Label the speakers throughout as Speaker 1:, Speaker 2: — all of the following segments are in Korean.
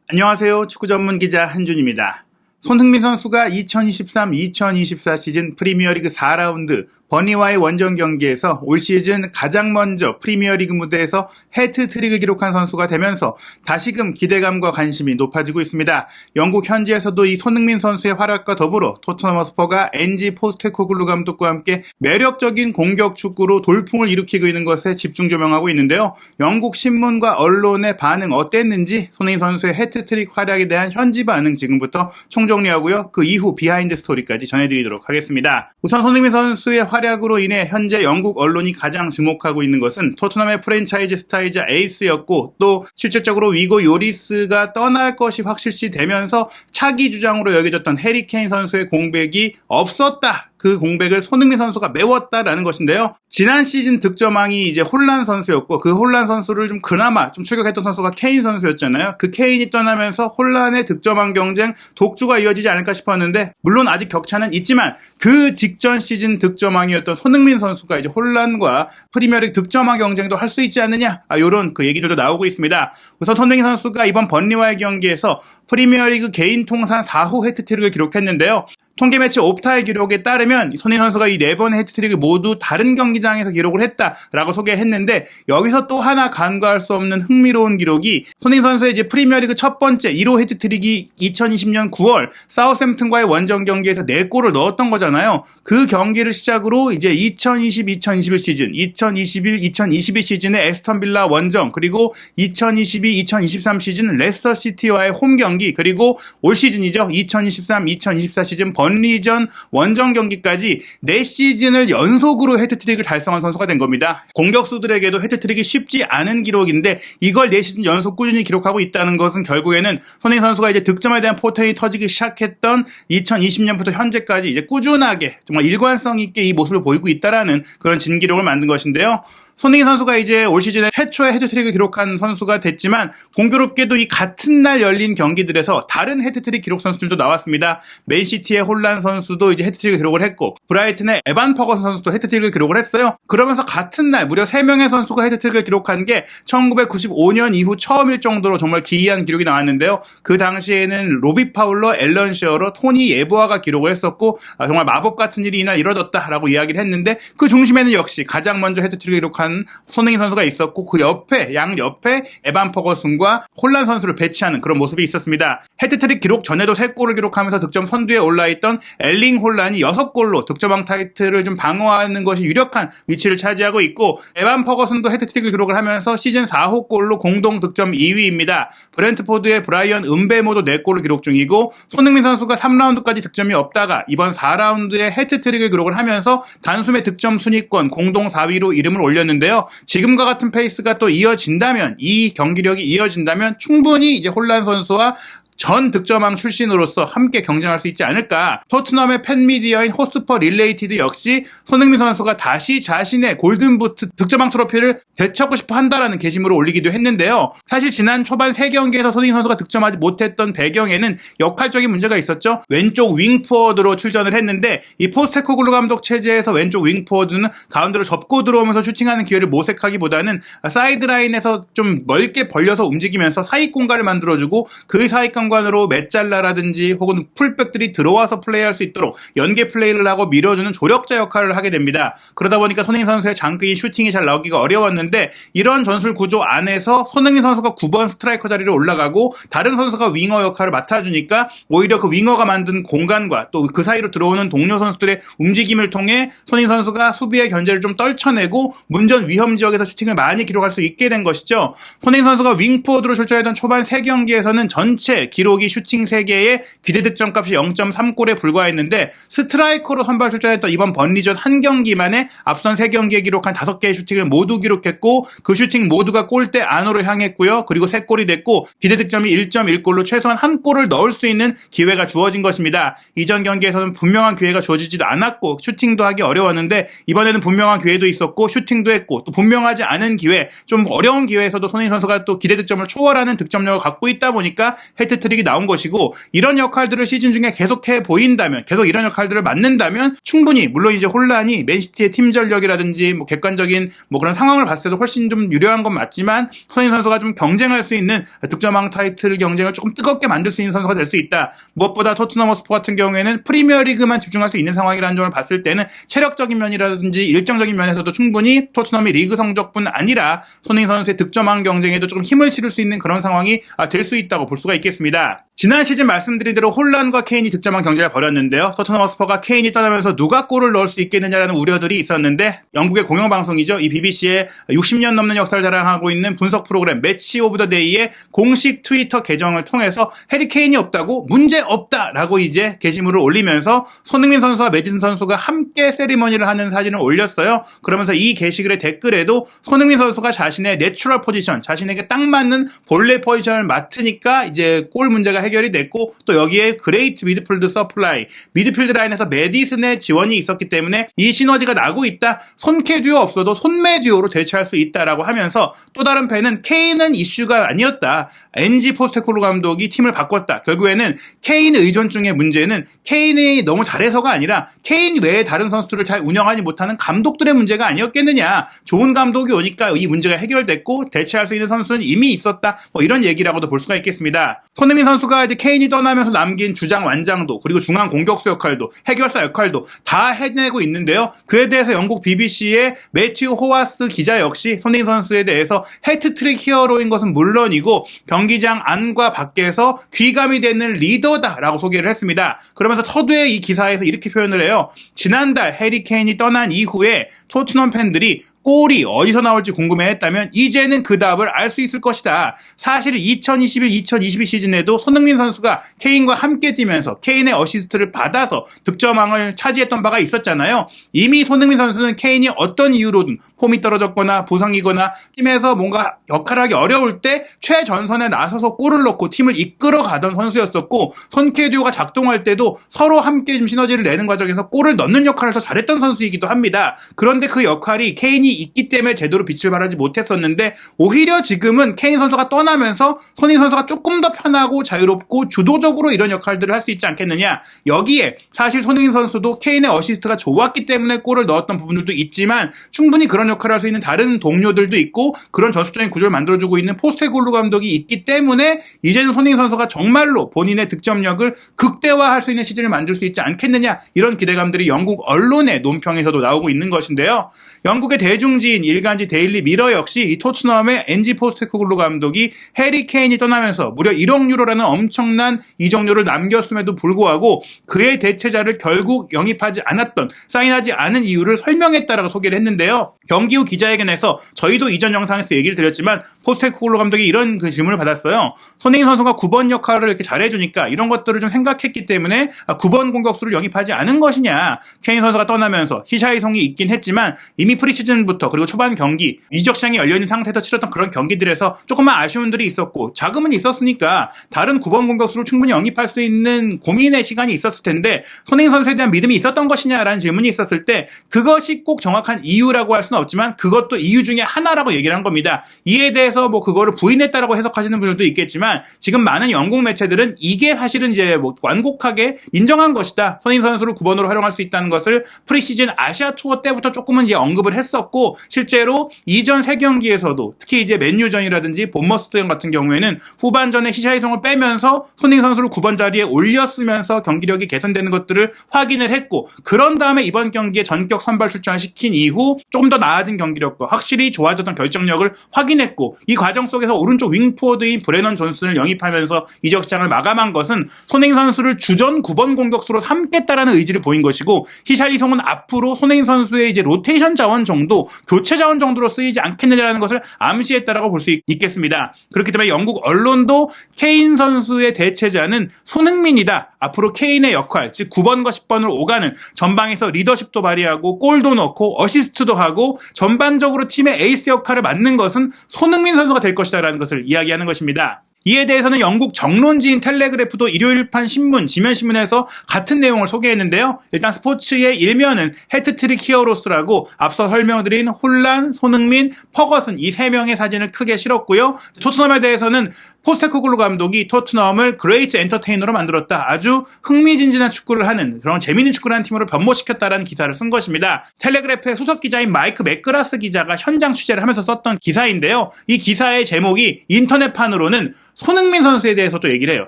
Speaker 1: 안녕하세요. 축구 전문 기자 한준입니다. 손흥민 선수가 2023-2024 시즌 프리미어리그 4라운드 버니와의 원정 경기에서 올 시즌 가장 먼저 프리미어리그 무대에서 해트트릭을 기록한 선수가 되면서 다시금 기대감과 관심이 높아지고 있습니다. 영국 현지에서도 이 손흥민 선수의 활약과 더불어 토트넘 허스퍼가 엔지 포스테코글루 감독과 함께 매력적인 공격 축구로 돌풍을 일으키고 있는 것에 집중 조명하고 있는데요. 영국 신문과 언론의 반응 어땠는지 손흥민 선수의 해트트릭 활약에 대한 현지 반응 지금부터 총정리하고요. 그 이후 비하인드 스토리까지 전해드리도록 하겠습니다. 우선 손흥민 선수의 활약으로 인해 현재 영국 언론이 가장 주목하고 있는 것은 토트넘의 프랜차이즈 스타이자 에이스였고 또 실질적으로 위고 요리스가 떠날 것이 확실시되면서 차기 주장으로 여겨졌던 해리 케인 선수의 공백이 없었다. 그 공백을 손흥민 선수가 메웠다라는 것인데요. 지난 시즌 득점왕이 이제 홀란 선수였고 그 홀란 선수를 좀 그나마 좀 출격했던 선수가 케인 선수였잖아요. 그 케인이 떠나면서 홀란의 득점왕 경쟁 독주가 이어지지 않을까 싶었는데 물론 아직 격차는 있지만 그 직전 시즌 득점왕이었던 손흥민 선수가 이제 홀란과 프리미어리그 득점왕 경쟁도 할 수 있지 않느냐 이런 그 얘기들도 나오고 있습니다. 우선 손흥민 선수가 이번 번리와의 경기에서 프리미어리그 개인 통산 4호 해트트릭을 기록했는데요. 통계 매체 옵타의 기록에 따르면 손흥민 선수가 이 4번의 해트트릭을 모두 다른 경기장에서 기록을 했다라고 소개했는데 여기서 또 하나 간과할 수 없는 흥미로운 기록이 손흥민 선수의 이제 프리미어리그 첫 번째 1호 해트트릭이 2020년 9월 사우샘프턴과의 원정 경기에서 4골을 넣었던 거잖아요. 그 경기를 시작으로 이제 2020-2021 시즌, 2021-2022 시즌의 에스턴 빌라 원정, 그리고 2022-2023 시즌 레스터 시티와의 홈 경기, 그리고 올 시즌이죠. 2023-2024 시즌 번리전 원정 경기까지 4시즌을 연속으로 해트트릭을 달성한 선수가 된 겁니다. 공격수들에게도 해트트릭이 쉽지 않은 기록인데 이걸 4시즌 연속 꾸준히 기록하고 있다는 것은 결국에는 손흥민 선수가 이제 득점에 대한 포텐이 터지기 시작했던 2020년부터 현재까지 이제 꾸준하게 정말 일관성 있게 이 모습을 보이고 있다라는 그런 진기록을 만든 것인데요. 손흥민 선수가 이제 올 시즌에 최초의 해트트릭을 기록한 선수가 됐지만 공교롭게도 이 같은 날 열린 경기들에서 다른 해트트릭 기록 선수들도 나왔습니다. 맨시티의 홀란 선수도 이제 해트트릭을 기록을 했고 브라이튼의 에반 퍼거슨 선수도 해트트릭을 기록을 했어요. 그러면서 같은 날 무려 3명의 선수가 해트트릭을 기록한 게 1995년 이후 처음일 정도로 정말 기이한 기록이 나왔는데요. 그 당시에는 로비 파울러, 앨런 시어러, 토니 예보아가 기록을 했었고 정말 마법 같은 일이 이날 이뤄졌다라고 이야기를 했는데 그 중심에는 역시 가장 먼저 해트트릭을 기록한 손흥민 선수가 있었고 그 옆에 양옆에 에반 퍼거슨과 홀란 선수를 배치하는 그런 모습이 있었습니다. 해트트릭 기록 전에도 3골을 기록하면서 득점 선두에 올라있던 엘링 홀란이 6골로 득점왕 타이틀을 좀 방어하는 것이 유력한 위치를 차지하고 있고 에반 퍼거슨도 해트트릭을 기록을 하면서 시즌 4호 골로 공동 득점 2위입니다. 브렌트포드의 브라이언 음베모도 4골을 기록 중이고 손흥민 선수가 3라운드까지 득점이 없다가 이번 4라운드에 해트트릭을 기록을 하면서 단숨에 득점 순위권 공동 4위로 이름을 올렸는데요. 지금과 같은 페이스가 또 이어진다면 이 경기력이 이어진다면 충분히 이제 홀란 선수와 전 득점왕 출신으로서 함께 경쟁할 수 있지 않을까. 토트넘의 팬미디어인 호스퍼 릴레이티드 역시 손흥민 선수가 다시 자신의 골든부트 득점왕 트로피를 되찾고 싶어 한다라는 게시물을 올리기도 했는데요. 사실 지난 초반 3경기에서 손흥민 선수가 득점하지 못했던 배경에는 역할적인 문제가 있었죠. 왼쪽 윙포워드로 출전을 했는데 이 포스테코글루 감독 체제에서 왼쪽 윙포워드는 가운데로 접고 들어오면서 슈팅하는 기회를 모색하기보다는 사이드라인에서 좀 넓게 벌려서 움직이면서 사이 공간을 만들어주고 그 사이 공간으로 메잘라라든지 혹은 풀백들이 들어와서 플레이할 수 있도록 연계 플레이를 하고 밀어주는 조력자 역할을 하게 됩니다. 그러다 보니까 손흥민 선수의 장기인 슈팅이 잘 나오기가 어려웠는데 이런 전술 구조 안에서 손흥민 선수가 9번 스트라이커 자리로 올라가고 다른 선수가 윙어 역할을 맡아주니까 오히려 그 윙어가 만든 공간과 또 그 사이로 들어오는 동료 선수들의 움직임을 통해 손흥민 선수가 수비의 견제를 좀 떨쳐내고 문전 위험 지역에서 슈팅을 많이 기록할 수 있게 된 것이죠. 손흥민 선수가 윙포워드로 출전했던 초반 3경기에서는 전체 기록이 슈팅 3개에 기대 득점값이 0.3골에 불과했는데 스트라이커로 선발 출전했던 이번 번리전 한 경기만에 앞선 3경기에 기록한 5개의 슈팅을 모두 기록했고 그 슈팅 모두가 골대 안으로 향했고요. 그리고 3골이 됐고 기대 득점이 1.1골로 최소한 1골을 넣을 수 있는 기회가 주어진 것입니다. 이전 경기에서는 분명한 기회가 주어지지도 않았고 슈팅도 하기 어려웠는데 이번에는 분명한 기회도 있었고 슈팅도 했고 또 분명하지 않은 기회, 좀 어려운 기회에서도 손흥민 선수가 또 기대 득점을 초월하는 득점력을 갖고 있다 보니까 해트트릭 해트트릭이 나온 것이고 이런 역할들을 시즌 중에 계속해 보인다면 계속 이런 역할들을 맡는다면 충분히 물론 이제 혼란이 맨시티의 팀 전력이라든지 뭐 객관적인 뭐 그런 상황을 봤을 때도 훨씬 좀 유리한 건 맞지만 손흥민 선수가 좀 경쟁할 수 있는 득점왕 타이틀 경쟁을 조금 뜨겁게 만들 수 있는 선수가 될 수 있다. 무엇보다 토트넘 허스퍼 같은 경우에는 프리미어리그만 집중할 수 있는 상황이라는 점을 봤을 때는 체력적인 면이라든지 일정적인 면에서도 충분히 토트넘이 리그 성적뿐 아니라 손흥민 선수의 득점왕 경쟁에도 조금 힘을 실을 수 있는 그런 상황이 될 수 있다고 볼 수가 있겠습니다. 지난 시즌 말씀드린 대로 홀란과 케인이 득점왕 경쟁을 벌였는데요. 토트넘 허스퍼가 케인이 떠나면서 누가 골을 넣을 수 있겠느냐라는 우려들이 있었는데 영국의 공영방송이죠. 이 BBC의 60년 넘는 역사를 자랑하고 있는 분석 프로그램 매치 오브 더 데이의 공식 트위터 계정을 통해서 해리 케인이 없다고 문제 없다라고 이제 게시물을 올리면서 손흥민 선수와 매디슨 선수가 함께 세리머니를 하는 사진을 올렸어요. 그러면서 이 게시글의 댓글에도 손흥민 선수가 자신의 내추럴 포지션, 자신에게 딱 맞는 본래 포지션을 맡으니까 이제 골 문제가 해결이 됐고 또 여기에 그레이트 미드필드 서플라이, 미드필드 라인에서 매디슨의 지원이 있었기 때문에 이 시너지가 나고 있다. 손캐 듀오 없어도 손매 듀오로 대체할 수 있다라고 하면서 또 다른 팬은 케인은 이슈가 아니었다. 엔지 포스테코글루 감독이 팀을 바꿨다. 결국에는 케인 의존증의 문제는 케인이 너무 잘해서가 아니라 케인 외에 다른 선수들을 잘 운영하지 못하는 감독들의 문제가 아니었겠느냐. 좋은 감독이 오니까 이 문제가 해결됐고 대체할 수 있는 선수는 이미 있었다. 뭐 이런 얘기라고도 볼 수가 있겠습니다. 손흥민 선수가 이제 케인이 떠나면서 남긴 주장 완장도 그리고 중앙 공격수 역할도 해결사 역할도 다 해내고 있는데요. 그에 대해서 영국 BBC의 매튜 호와스 기자 역시 손흥민 선수에 대해서 해트트릭 히어로인 것은 물론이고 경기장 안과 밖에서 귀감이 되는 리더다라고 소개를 했습니다. 그러면서 서두에 이 기사에서 이렇게 표현을 해요. 지난달 해리 케인이 떠난 이후에 토트넘 팬들이 골이 어디서 나올지 궁금해했다면 이제는 그 답을 알 수 있을 것이다. 사실 2021-2022 시즌에도 손흥민 선수가 케인과 함께 뛰면서 케인의 어시스트를 받아서 득점왕을 차지했던 바가 있었잖아요. 이미 손흥민 선수는 케인이 어떤 이유로든 폼이 떨어졌거나 부상이거나 팀에서 뭔가 역할을 하기 어려울 때 최전선에 나서서 골을 넣고 팀을 이끌어가던 선수였었고 손캐듀오가 작동할 때도 서로 함께 좀 시너지를 내는 과정에서 골을 넣는 역할을 더 잘했던 선수이기도 합니다. 그런데 그 역할이 케인이 있기 때문에 제대로 빛을 발하지 못했었는데 오히려 지금은 케인 선수가 떠나면서 손흥민 선수가 조금 더 편하고 자유롭고 주도적으로 이런 역할들을 할 수 있지 않겠느냐. 여기에 사실 손흥민 선수도 케인의 어시스트가 좋았기 때문에 골을 넣었던 부분들도 있지만 충분히 그런 역할을 할 수 있는 다른 동료들도 있고 그런 전술적인 구조를 만들어주고 있는 포스테코글루 감독이 있기 때문에 이제는 손흥민 선수가 정말로 본인의 득점력을 극대화할 수 있는 시즌을 만들 수 있지 않겠느냐. 이런 기대감들이 영국 언론의 논평에서도 나오고 있는 것인데요. 영국의 대중지인 일간지 데일리 미러 역시 이 토트넘의 엔지 포스테코글루 감독이 해리 케인이 떠나면서 무려 1억 유로라는 엄청난 이적료를 남겼음에도 불구하고 그의 대체자를 결국 영입하지 않았던 사인하지 않은 이유를 설명했다라고 소개를 했는데요. 경기 후 기자회견에서 저희도 이전 영상에서 얘기를 드렸지만 포스테코글루 감독이 이런 그 질문을 받았어요. 손흥민 선수가 9번 역할을 이렇게 잘해주니까 이런 것들을 좀 생각했기 때문에 9번 공격수를 영입하지 않은 것이냐. 케인 선수가 떠나면서 히샤이송이 있긴 했지만 이미 프리시즌부터 그리고 초반 경기 이적 시장이 열려있는 상태에서 치렀던 그런 경기들에서 조금만 아쉬움들이 있었고 자금은 있었으니까 다른 9번 공격수를 충분히 영입할 수 있는 고민의 시간이 있었을 텐데 손흥민 선수에 대한 믿음이 있었던 것이냐라는 질문이 있었을 때 그것이 꼭 정확한 이유라고 할 수는 없지만 그것도 이유 중에 하나라고 얘기를 한 겁니다. 이에 대해서 뭐 그거를 부인했다라고 해석하시는 분들도 있겠지만 지금 많은 영국 매체들은 이게 사실은 이제 뭐 완곡하게 인정한 것이다. 손흥민 선수를 9번으로 활용할 수 있다는 것을 프리시즌 아시아 투어 때부터 조금은 이제 언급을 했었고 실제로 이전 3경기에서도 특히 이제 맨유전이라든지 본머스전 같은 경우에는 후반전에 히샤이송을 빼면서 손흥민 선수를 9번 자리에 올렸으면서 경기력이 개선되는 것들을 확인을 했고 그런 다음에 이번 경기에 전격 선발 출전을 시킨 이후 조금 더 나아진 경기력과 확실히 좋아졌던 결정력을 확인했고 이 과정 속에서 오른쪽 윙포워드인 브레넌 존슨을 영입하면서 이적 시장을 마감한 것은 손흥민 선수를 주전 9번 공격수로 삼겠다라는 의지를 보인 것이고 히샬리송은 앞으로 손흥민 선수의 이제 로테이션 자원 정도 교체 자원 정도로 쓰이지 않겠느냐라는 것을 암시했다라고 볼 수 있겠습니다. 그렇기 때문에 영국 언론도 케인 선수의 대체자는 손흥민이다. 앞으로 케인의 역할, 즉 9번과 10번을 오가는 전방에서 리더십도 발휘하고 골도 넣고 어시스트도 하고 전반적으로 팀의 에이스 역할을 맡는 것은 손흥민 선수가 될 것이다라는 것을 이야기하는 것입니다. 이에 대해서는 영국 정론지인 텔레그래프도 일요일판 신문, 지면신문에서 같은 내용을 소개했는데요. 일단 스포츠의 일면은 해트트릭 히어로스라고 앞서 설명드린 홀란, 손흥민, 퍼거슨 이 3명의 사진을 크게 실었고요. 토트넘에 대해서는 포스테코글루 감독이 토트넘을 그레이트 엔터테이너로 만들었다. 아주 흥미진진한 축구를 하는 그런 재미있는 축구를 하는 팀으로 변모시켰다라는 기사를 쓴 것입니다. 텔레그래프의 수석 기자인 마이크 맥그라스 기자가 현장 취재를 하면서 썼던 기사인데요. 이 기사의 제목이 인터넷판으로는 손흥민 선수에 대해서 또 얘기를 해요.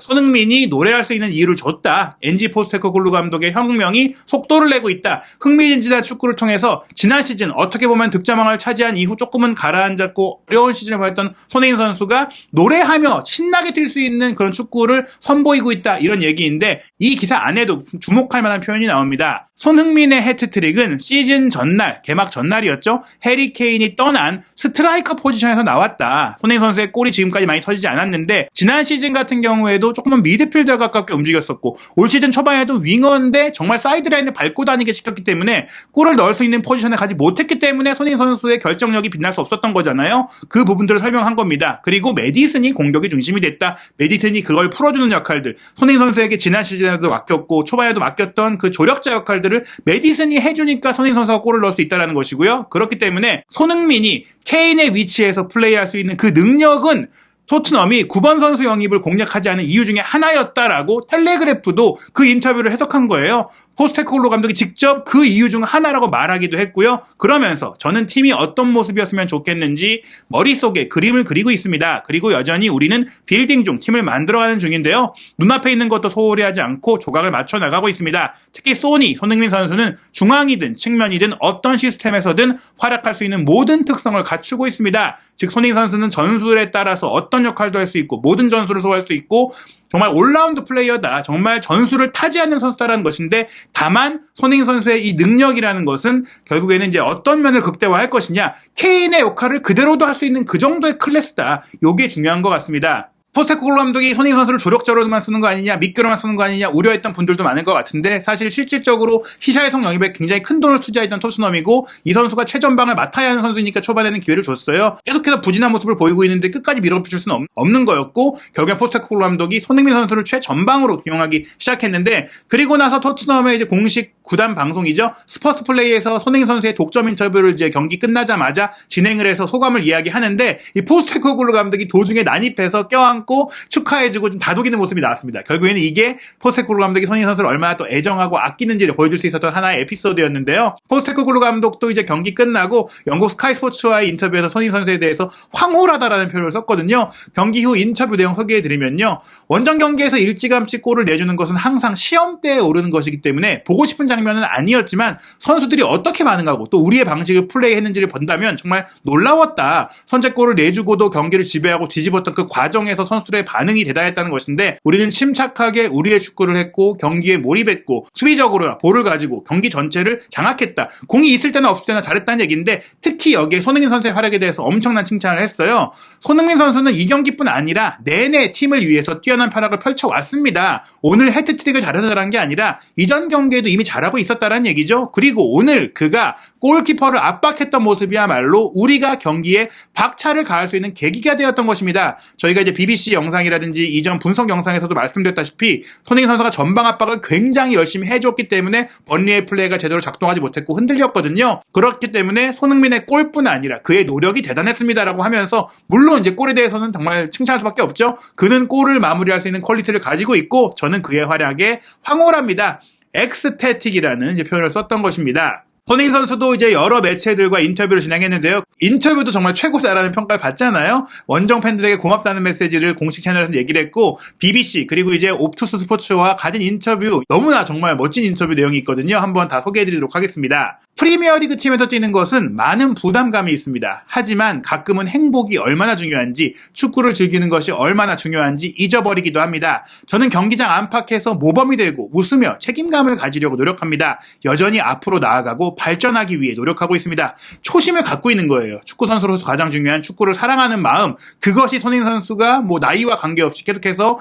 Speaker 1: 손흥민이 노래할 수 있는 이유를 줬다. 엔지 포스테코글루 감독의 혁명이 속도를 내고 있다. 흥미진진한 축구를 통해서 지난 시즌 어떻게 보면 득점왕을 차지한 이후 조금은 가라앉았고 어려운 시즌을 보였던 손흥민 선수가 노래하며 신나게 뛸 수 있는 그런 축구를 선보이고 있다. 이런 얘기인데 이 기사 안에도 주목할 만한 표현이 나옵니다. 손흥민의 해트트릭은 시즌 전날, 개막 전날이었죠. 해리 케인이 떠난 스트라이커 포지션에서 나왔다. 손흥민 선수의 골이 지금까지 많이 터지지 않았는데 지난 시즌 같은 경우에도 조금은 미드필더 가깝게 움직였었고 올 시즌 초반에도 윙어인데 정말 사이드라인을 밟고 다니게 시켰기 때문에 골을 넣을 수 있는 포지션에 가지 못했기 때문에 손흥민 선수의 결정력이 빛날 수 없었던 거잖아요. 그 부분들을 설명한 겁니다. 그리고 메디슨이 공격의 중심이 됐다. 메디슨이 그걸 풀어주는 역할들. 손흥민 선수에게 지난 시즌에도 맡겼고 초반에도 맡겼던 그 조력자 역할들을 메디슨이 해주니까 손흥민 선수가 골을 넣을 수 있다는 것이고요. 그렇기 때문에 손흥민이 케인의 위치에서 플레이할 수 있는 그 능력은 토트넘이 9번 선수 영입을 공략하지 않은 이유 중에 하나였다라고 텔레그래프도 그 인터뷰를 해석한 거예요. 포스테코글루 감독이 직접 그 이유 중 하나라고 말하기도 했고요. 그러면서 저는 팀이 어떤 모습이었으면 좋겠는지 머릿속에 그림을 그리고 있습니다. 그리고 여전히 우리는 빌딩 중 팀을 만들어가는 중인데요. 눈앞에 있는 것도 소홀히 하지 않고 조각을 맞춰 나가고 있습니다. 특히 손흥민 선수는 중앙이든 측면이든 어떤 시스템에서든 활약할 수 있는 모든 특성을 갖추고 있습니다. 즉 손흥민 선수는 전술에 따라서 어떤 역할도 할 수 있고 모든 전술을 소화할 수 있고 정말 올라운드 플레이어다. 정말 전술을 타지 않는 선수다라는 것인데 다만 손흥민 선수의 이 능력이라는 것은 결국에는 이제 어떤 면을 극대화할 것이냐. 케인의 역할을 그대로도 할 수 있는 그 정도의 클래스다. 이게 중요한 것 같습니다. 포스테코글루 감독이 손흥민 선수를 조력자로만 쓰는 거 아니냐, 미끼로만 쓰는 거 아니냐 우려했던 분들도 많은 것 같은데 사실 실질적으로 히샬성 영입에 굉장히 큰 돈을 투자했던 토트넘이고 이 선수가 최전방을 맡아야 하는 선수니까 초반에는 기회를 줬어요. 계속해서 부진한 모습을 보이고 있는데 끝까지 밀어붙일 수는 없는 거였고 결국에 포스테코글루 감독이 손흥민 선수를 최전방으로 기용하기 시작했는데 그리고 나서 토트넘의 이제 공식 구단 방송이죠. 스퍼스 플레이에서 손흥민 선수의 독점 인터뷰를 이제 경기 끝나자마자 진행을 해서 소감을 이야기하는데 이 포스테코글루 감독이 도중에 난입해서 껴안고 축하해주고 좀 다독이는 모습이 나왔습니다. 결국에는 이게 포스테코글루 감독이 손흥민 선수를 얼마나 또 애정하고 아끼는지를 보여줄 수 있었던 하나의 에피소드였는데요. 포스테코글루 감독도 이제 경기 끝나고 영국 스카이 스포츠와의 인터뷰에서 손흥민 선수에 대해서 황홀하다라는 표현을 썼거든요. 경기 후 인터뷰 내용 소개해드리면요. 원정 경기에서 일찌감치 골을 내주는 것은 항상 시험대에 오르는 것이기 때문에 보고 싶은 장면은 아니었지만 선수들이 어떻게 반응하고 또 우리의 방식을 플레이했는지를 본다면 정말 놀라웠다. 선제골을 내주고도 경기를 지배하고 뒤집었던 그 과정에서 선수들의 반응이 대단했다는 것인데 우리는 침착하게 우리의 축구를 했고 경기에 몰입했고 수비적으로 볼을 가지고 경기 전체를 장악했다. 공이 있을 때나 없을 때나 잘했다는 얘기인데 특히 여기에 손흥민 선수의 활약에 대해서 엄청난 칭찬을 했어요. 손흥민 선수는 이 경기뿐 아니라 내내 팀을 위해서 뛰어난 활약을 펼쳐왔습니다. 오늘 해트트릭을 잘해서 잘한 게 아니라 이전 경기에도 이미 잘하고 있었다는 얘기죠. 그리고 오늘 그가 골키퍼를 압박했던 모습이야말로 우리가 경기에 박차를 가할 수 있는 계기가 되었던 것입니다. 저희가 이제 BBC 영상이라든지 이전 분석 영상에서도 말씀드렸다시피 손흥민 선수가 전방 압박을 굉장히 열심히 해줬기 때문에 번리의 플레이가 제대로 작동하지 못했고 흔들렸거든요. 그렇기 때문에 손흥민의 골뿐 아니라 그의 노력이 대단했습니다라고 하면서 물론 이제 골에 대해서는 정말 칭찬할 수밖에 없죠. 그는 골을 마무리할 수 있는 퀄리티를 가지고 있고 저는 그의 활약에 황홀합니다. 엑스태틱이라는 표현을 썼던 것입니다. 손흥민 선수도 이제 여러 매체들과 인터뷰를 진행했는데요. 인터뷰도 정말 최고다라는 평가를 받잖아요. 원정 팬들에게 고맙다는 메시지를 공식 채널에서 얘기를 했고 BBC 그리고 이제 옵투스 스포츠와 가진 인터뷰 너무나 정말 멋진 인터뷰 내용이 있거든요. 한번 다 소개해드리도록 하겠습니다. 프리미어리그 팀에서 뛰는 것은 많은 부담감이 있습니다. 하지만 가끔은 행복이 얼마나 중요한지 축구를 즐기는 것이 얼마나 중요한지 잊어버리기도 합니다. 저는 경기장 안팎에서 모범이 되고 웃으며 책임감을 가지려고 노력합니다. 여전히 앞으로 나아가고 발전하기 위해 노력하고 있습니다. 초심을 갖고 있는 거예요. 축구 선수로서 가장 중요한 축구를 사랑하는 마음. 그것이 손흥민 선수가 뭐 나이와 관계없이 계속해서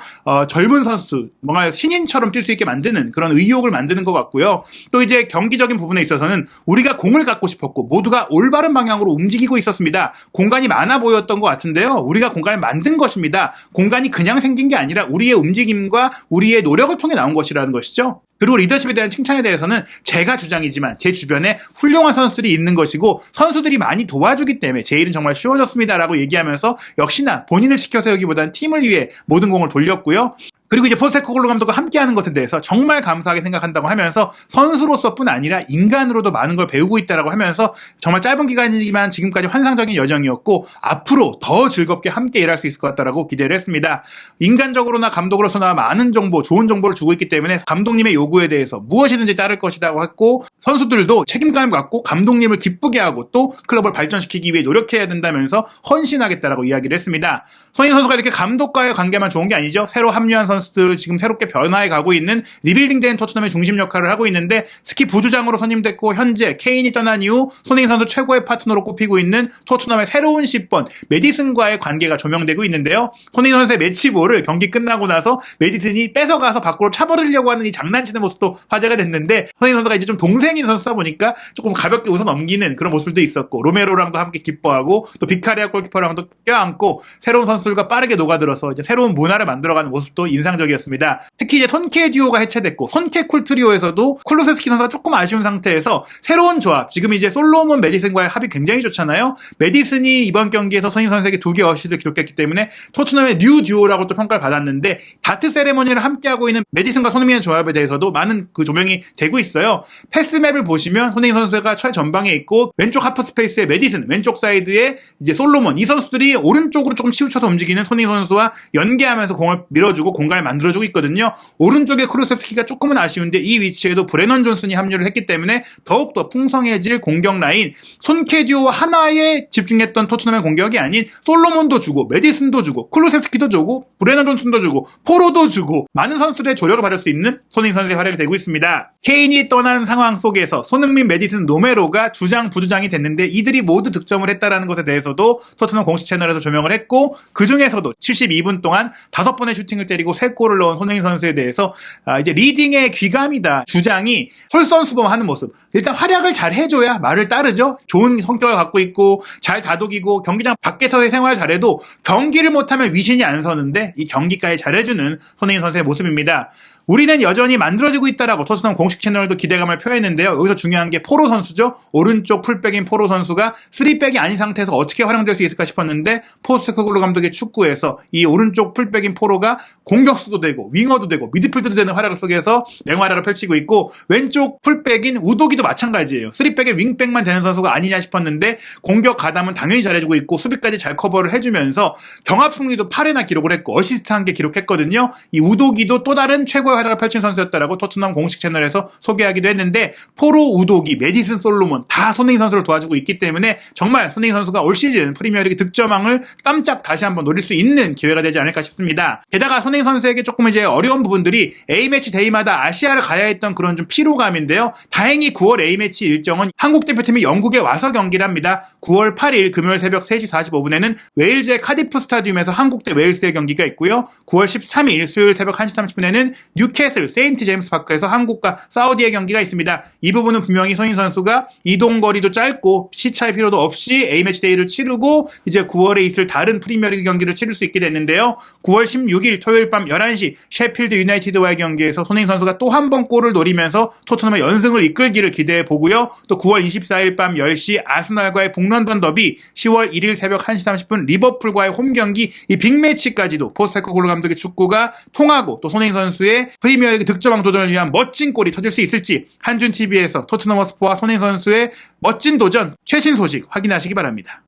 Speaker 1: 젊은 선수, 뭔가 신인처럼 뛸 수 있게 만드는 그런 의욕을 만드는 것 같고요. 또 이제 경기적인 부분에 있어서는 우리가 공을 갖고 싶었고 모두가 올바른 방향으로 움직이고 있었습니다. 공간이 많아 보였던 것 같은데요. 우리가 공간을 만든 것입니다. 공간이 그냥 생긴 게 아니라 우리의 움직임과 우리의 노력을 통해 나온 것이라는 것이죠. 그리고 리더십에 대한 칭찬에 대해서는 제가 주장이지만 제 주변에 훌륭한 선수들이 있는 것이고 선수들이 많이 도와주기 때문에 제 일은 정말 쉬워졌습니다라고 얘기하면서 역시나 본인을 지켜 세우기보다는 팀을 위해 모든 공을 돌렸고요. 그리고 이제 포스테코글루 감독과 함께하는 것에 대해서 정말 감사하게 생각한다고 하면서 선수로서뿐 아니라 인간으로도 많은 걸 배우고 있다라고 하면서 정말 짧은 기간이지만 지금까지 환상적인 여정이었고 앞으로 더 즐겁게 함께 일할 수 있을 것 같다라고 기대를 했습니다. 인간적으로나 감독으로서나 많은 정보, 좋은 정보를 주고 있기 때문에 감독님의 요구에 대해서 무엇이든지 따를 것이라고 했고 선수들도 책임감을 갖고 감독님을 기쁘게 하고 또 클럽을 발전시키기 위해 노력해야 된다면서 헌신하겠다라고 이야기를 했습니다. 손흥민 선수가 이렇게 감독과의 관계만 좋은 게 아니죠. 새로 합류한 선수들 지금 새롭게 변화해 가고 있는 리빌딩된 토트넘의 중심 역할을 하고 있는데 특히 부주장으로 선임됐고 현재 케인이 떠난 이후 손흥민 선수 최고의 파트너로 꼽히고 있는 토트넘의 새로운 10번 메디슨과의 관계가 조명되고 있는데요. 손흥민 선수의 매치볼을 경기 끝나고 나서 메디슨이 뺏어가서 밖으로 차버리려고 하는 이 장난치는 모습도 화제가 됐는데 손흥민 선수가 이제 좀 동생인 선수다 보니까 조금 가볍게 웃어 넘기는 그런 모습도 있었고 로메로랑도 함께 기뻐하고 또 비카리아 골키퍼랑도 껴안고 새로운 선수들과 빠르게 녹아들어서 이제 새로운 문화를 만들어가는 모습도 인상적이었습니다. 특히 이제 손케 듀오가 해체됐고 손케 쿨트리오에서도 쿨루세스키 선수가 조금 아쉬운 상태에서 새로운 조합 지금 이제 솔로몬 메디슨과의 합이 굉장히 좋잖아요. 메디슨이 이번 경기에서 손흥민 선수에게 2개 어시스트를 기록했기 때문에 토트넘의 뉴 듀오라고 또 평가를 받았는데 다트 세레머니를 함께하고 있는 메디슨과 손흥민의 조합에 대해서도 많은 그 조명이 되고 있어요. 패스맵을 보시면 손흥민 선수가 최전방에 있고 왼쪽 하프 스페이스에 메디슨, 왼쪽 사이드에 이제 솔로몬 이 선수들이 오른쪽으로 조금 치우쳐서 움직이는 손흥민 선수와 연계하면서 공을 밀어주고 공간을 만들어주고 있거든요. 오른쪽에 크루셉스키가 조금은 아쉬운데 이 위치에도 브레넌 존슨이 합류를 했기 때문에 더욱더 풍성해질 공격 라인 손케 듀오 하나에 집중했던 토트넘의 공격이 아닌 솔로몬도 주고 메디슨도 주고 클루셉스키도 주고 브레넌 존슨도 주고 포로도 주고 많은 선수들의 조력을 받을 수 있는 손흥민 선수의 활약이 되고 있습니다. 케인이 떠난 상황 속에서 손흥민, 메디슨, 로메로가 주장, 부주장이 됐는데 이들이 모두 득점을 했다라는 것에 대해서도 토트넘 공식 채널에서 조명을 했고 그 중에서도 72분 동안 5번의 슈팅을 때리고 3골을 넣은 손흥민 선수에 대해서 이제 리딩의 귀감이다. 주장이 솔선수범하는 모습. 일단 활약을 잘 해줘야 말을 따르죠. 좋은 성격을 갖고 있고 잘 다독이고 경기장 밖에서의 생활을 잘해도 경기를 못하면 위신이 안 서는데 이 경기까지 잘해주는 손흥민 선수의 모습입니다. 우리는 여전히 만들어지고 있다라고 토트넘 공식 채널도 기대감을 표했는데요. 여기서 중요한 게 포로 선수죠. 오른쪽 풀백인 포로 선수가 3백이 아닌 상태에서 어떻게 활용될 수 있을까 싶었는데 포스테코글루 감독의 축구에서 이 오른쪽 풀백인 포로가 공격수도 되고 윙어도 되고 미드필더도 되는 활약 속에서 맹활약을 펼치고 있고 왼쪽 풀백인 우도기도 마찬가지예요. 3백의 윙백만 되는 선수가 아니냐 싶었는데 공격 가담은 당연히 잘해주고 있고 수비까지 잘 커버를 해주면서 경합 승리도 8회나 기록을 했고 어시스트 1개 기록했거든요. 이 우도기도 또 다른 최고의 활약을 펼친 선수였다라고 토트넘 공식 채널에서 소개하기도 했는데 포로, 우도기, 메디슨, 솔로몬 다 손흥민 선수를 도와주고 있기 때문에 정말 손흥민 선수가 올 시즌 프리미어리그 득점왕을 깜짝 다시 한번 노릴 수 있는 기회가 되지 않을까 싶습니다. 게다가 손흥민 선수에게 조금 이제 어려운 부분들이 A매치 데이마다 아시아를 가야 했던 그런 좀 피로감인데요. 다행히 9월 A매치 일정은 한국 대표팀이 영국에 와서 경기를 합니다. 9월 8일 금요일 새벽 3시 45분에는 웨일즈의 카디프 스타디움에서 한국 대 웨일스의 경기가 있고요. 9월 13일 수요일 새벽 1시 30분에는 뉴캐슬 세인트 제임스 파크에서 한국과 사우디의 경기가 있습니다. 이 부분은 분명히 손흥민 선수가 이동 거리도 짧고 시차의 필요도 없이 A매치 데이를 치르고 이제 9월에 있을 다른 프리미어리그 경기를 치를 수 있게 됐는데요. 9월 16일 토요일 밤 11시 셰필드 유나이티드와의 경기에서 손흥민 선수가 또 한 번 골을 노리면서 토트넘의 연승을 이끌기를 기대해 보고요. 또 9월 24일 밤 10시 아스널과의 북런던 더비, 10월 1일 새벽 1시 30분 리버풀과의 홈 경기 이 빅매치까지도 포스테코글루 감독의 축구가 통하고 또 손흥민 선수의 프리미어리그 득점왕 도전을 위한 멋진 골이 터질 수 있을지 한준TV에서 토트넘 허스퍼와 손흥민 선수의 멋진 도전 최신 소식 확인하시기 바랍니다.